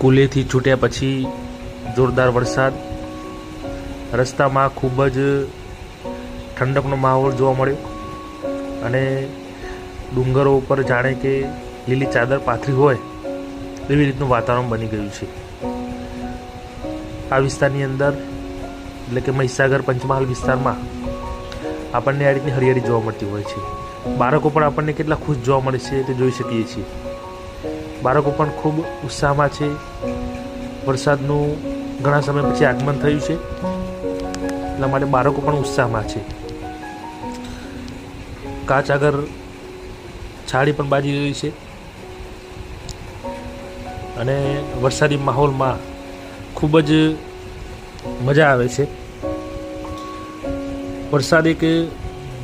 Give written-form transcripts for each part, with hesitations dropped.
કુલેથી છૂટ્યા પછી જોરદાર વરસાદ, રસ્તામાં ખૂબ જ ઠંડકનો માહોલ જોવા મળ્યો અને ડુંગરો ઉપર જાણે કે લીલી ચાદર પાથરી હોય એવી રીતનું વાતાવરણ બની ગયું છે. આ વિસ્તારની અંદર એટલે કે મહીસાગર પંચમહાલ વિસ્તારમાં આપણને આ રીતની હરિયાળી જોવા મળતી હોય છે. બાળકો પણ આપણને કેટલા ખુશ જોવા મળે છે તે જોઈ શકીએ છીએ. બાળકો પણ ખૂબ ઉત્સાહમાં છે. વરસાદનું ઘણા સમય પછી આગમન થયું છે એટલા માટે બાળકો પણ ઉત્સાહમાં છે. કાચ આગળ છાડી પણ બાજી રહી છે અને વરસાદી માહોલમાં ખૂબ જ મજા આવે છે. વરસાદ એક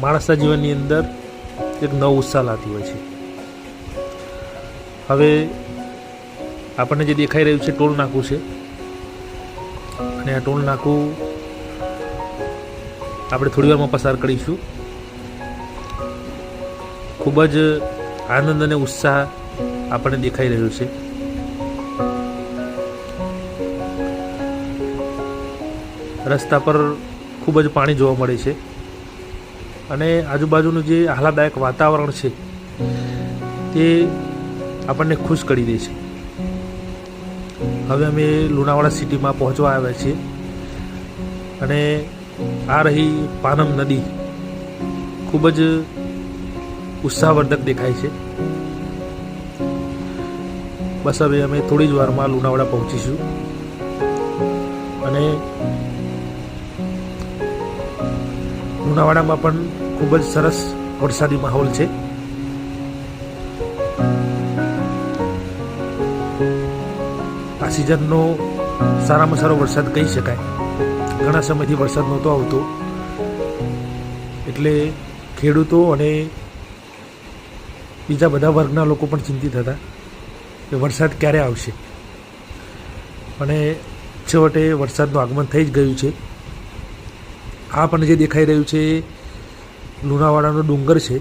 માણસના જીવનની અંદર એક નવો ઉત્સાહ લાવતી હોય છે. હવે આપણને જે દેખાઈ રહ્યું છે ટોલ નાકું છે અને આ ટોલ નાકું આપણે થોડી વારમાં પસાર કરીશું. ખૂબ જ આનંદ અને ઉત્સાહ આપણને દેખાઈ રહ્યો છે. રસ્તા પર ખૂબ જ પાણી જોવા મળે છે અને આજુબાજુનું જે આહલાદાયક વાતાવરણ છે તે આપણને ખુશ કરી દે છે. હવે અમે લુણાવાડા સિટીમાં પહોંચવા આવ્યા છીએ અને આ રહી પાનમ નદી ખૂબ જ ઉત્સાહવર્ધક દેખાય છે. બસ હવે અમે થોડી જ વારમાં લુણાવાડા પહોંચીશું અને લુણાવાડામાં પણ ખૂબ જ સરસ વરસાદી માહોલ છે. આ સિઝનનો સારામાં સારો વરસાદ કહી શકાય. ઘણા સમયથી વરસાદ નહોતો આવતો એટલે ખેડૂતો અને બીજા બધા વર્ગના લોકો પણ ચિંતિત હતા કે વરસાદ ક્યારે આવશે અને છેવટે વરસાદનું આગમન થઈ જ ગયું છે. આ પણ જે દેખાઈ રહ્યું છે લુણાવાડાનો ડુંગર છે,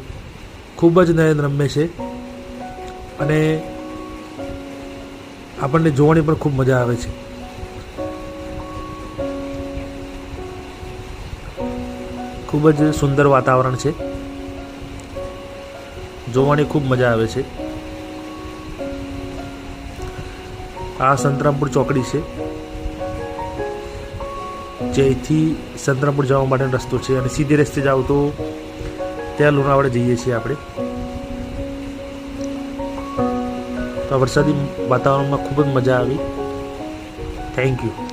ખૂબ જ નયનરમ્ય છે અને આપણને જોવાની પણ ખૂબ મજા આવે છે. ખૂબ જ સુંદર વાતાવરણ છે, જોવાની ખૂબ મજા આવે છે. આ સંતરામપુર ચોકડી છે, જેથી સંતરામપુર જવા માટેનો રસ્તો છે અને સીધે રસ્તે જાઓ તો ત્યાં લુણાવાડા જઈએ છીએ આપણે. તો વરસાદી વાતાવરણમાં ખૂબ જ મજા આવી. Thank you.